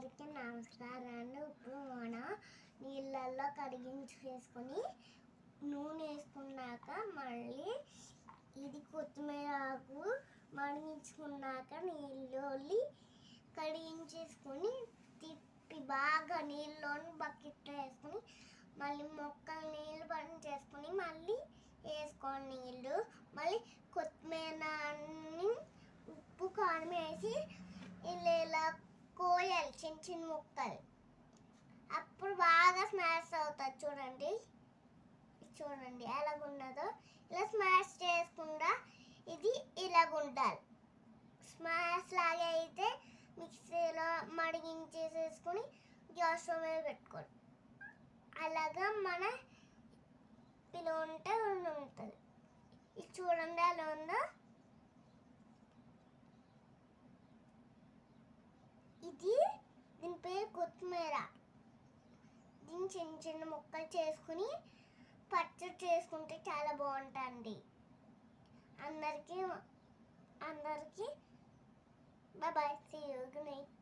అందరికీ నమస్కారాలు. ఇప్పుడు మనం నీళ్ళల్లో కడిగించేసుకొని నూనె వేసుకున్నాక మళ్ళీ ఇది కొత్తిమీర ఆకు మరిగించుకున్నాక నీళ్ళోని కడిగించేసుకొని తిప్పి బాగా నీళ్ళలోని బకెట్లో వేసుకొని మళ్ళీ మొక్కలు నీళ్ళు పని చేసుకొని మళ్ళీ వేసుకోవాలి నీళ్ళు. మళ్ళీ కొత్తిమీర ఉప్పు కారం వేసి ఇలా కోయాలి చిన్న చిన్న ముక్కలు. అప్పుడు బాగా స్మాష్ అవుతుంది. చూడండి ఎలాగున్నదో. ఇలా స్మాష్ చేసుకుండా ఇది ఇలాగుండాలి. స్మాష్ లాగా అయితే మిక్సీలో మడిగించేసేసుకొని గ్యాస్ స్టవ్ మీద పెట్టుకోవాలి. అలాగా మన ఇలా ఉంటే ఉంటుంది. ఇది చూడండి ఎలా ఉందో. దీని పేరు కొత్తిమీర. దీన్ని చిన్న చిన్న ముక్కలు చేసుకుని పచ్చడి చేసుకుంటే చాలా బాగుంటుంది. అందరికీ bye. See you. Good night.